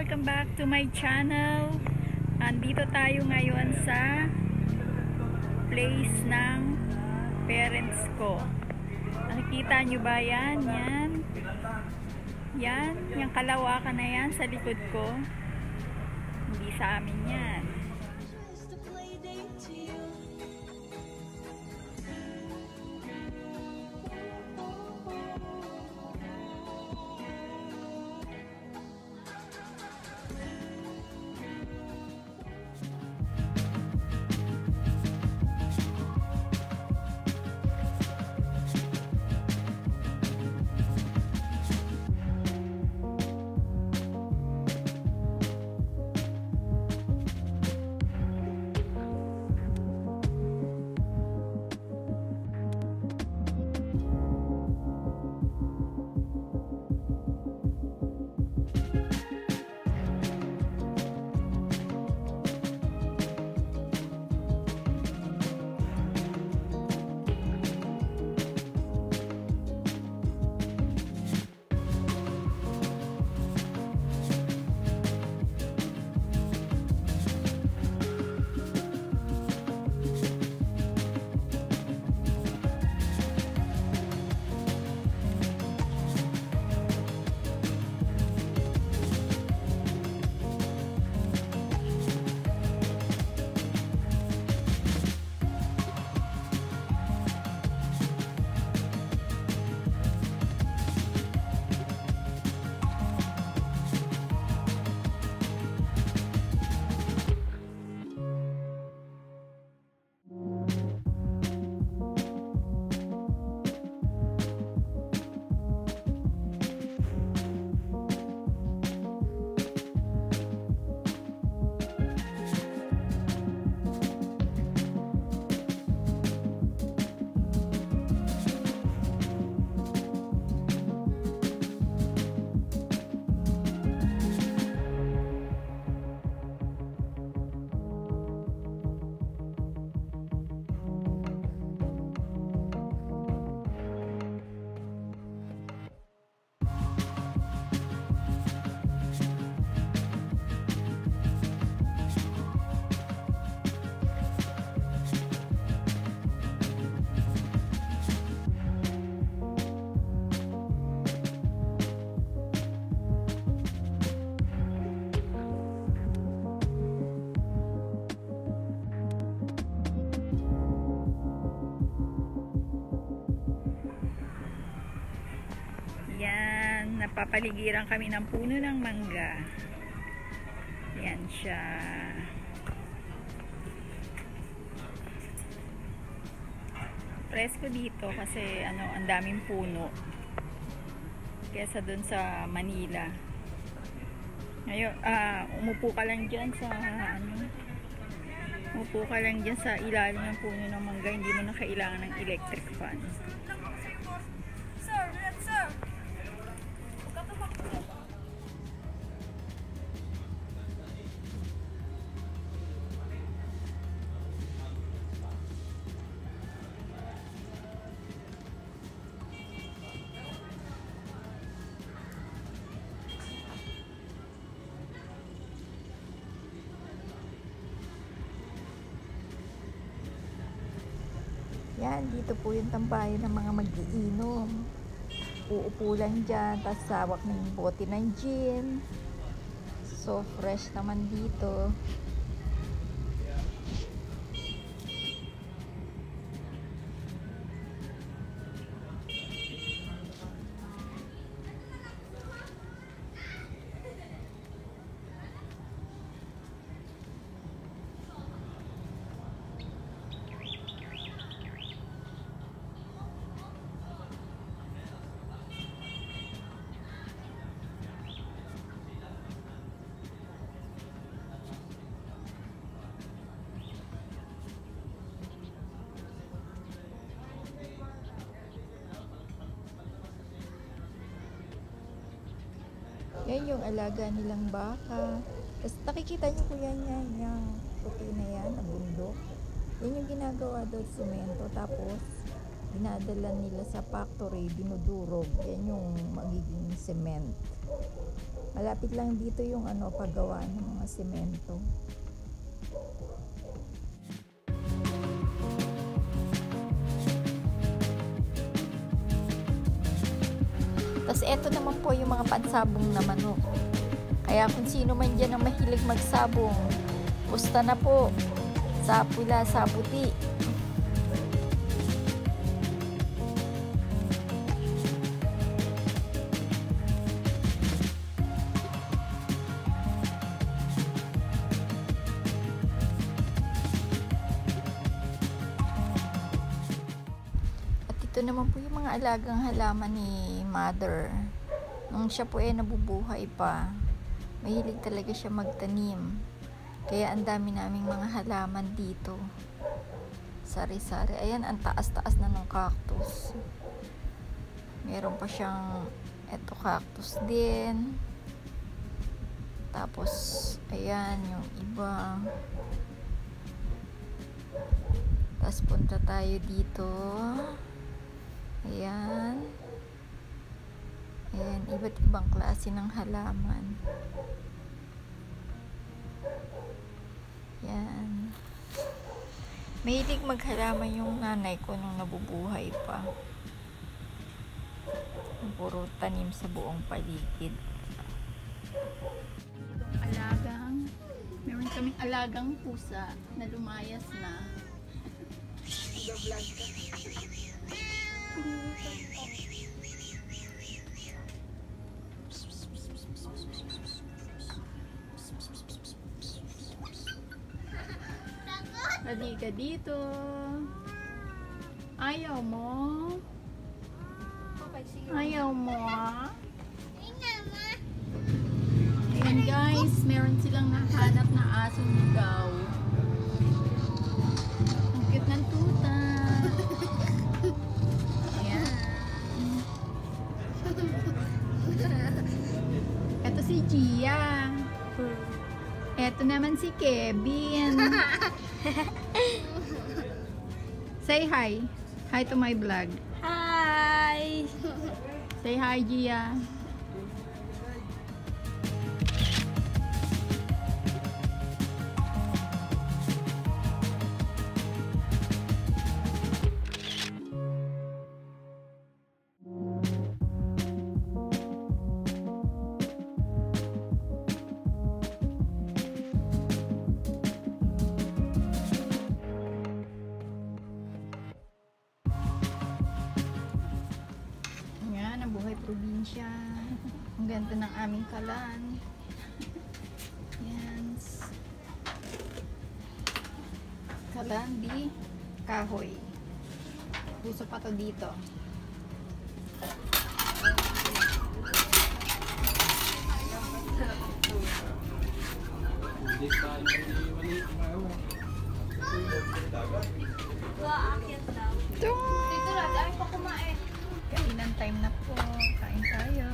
Welcome back to my channel. Andito tayo ngayon sa place ng parents ko. Nakikita nyo ba yan? Yan, yung kalawakan na yan sa likod ko. Hindi sa amin yan. Yan, napapaligiran kami ng puno ng mangga. Yan siya. Presko dito kasi ang daming puno. Kesa dun sa Manila. Ngayon, umupo ka lang dyan sa umupo ka lang dyan sa ilalim ng puno ng mangga. Hindi mo na kailangan ng electric fan. Yan, dito po yung tambayan ng mga mag-iinom. Uupo lang dyan, tapos sawak ng bote ng gin. So fresh naman dito. Yan yung alaga nilang baka. Tapos nakikita nyo po yan, yung puti na yan, ang bundok. Yan yung ginagawa daw semento. Tapos dinadala nila sa factory, dinudurog. Yan yung magiging cement. Malapit lang dito yung ano, paggawa ng mga semento. Tapos eto naman po yung mga pansabong na manok. Kaya kung sino man dyan ang mahilig magsabong, pusta na po sa pula, sa puti. Ito naman po yung mga alagang halaman ni mother. Nung siya po nabubuhay pa, mahilig talaga siya magtanim. Kaya ang dami naming mga halaman dito. Sari-sari. Ayan, ang taas-taas na ng cactus. Meron pa siyang eto cactus din. Tapos, ayan, yung iba. Tapos punta tayo dito. Ayan. Ayan, iba't ibang klase ng halaman. Ayan. Mahilig maghalaman yung nanay ko nung nabubuhay pa. Puro tanim sa buong paligid. Meron kaming alagang pusa na lumayas na. Nag-vlog ka. Lagi ka dito. Ayaw mo? Ayaw mo? Ayan guys, meron silang nahanap na asong ligaw. Ang cute ng tuta. Ayan. Ito si Gia. Ito naman si Kevin. Say hi. Hi to my vlog. Hi! Say hi, Gia. Buhay probinsya. Ang ganda ng aming kalan. Yan. Kalan di kahoy. Puso pa to dito. Dito na, dahil pa kumain. Kainan time na po. Kain tayo.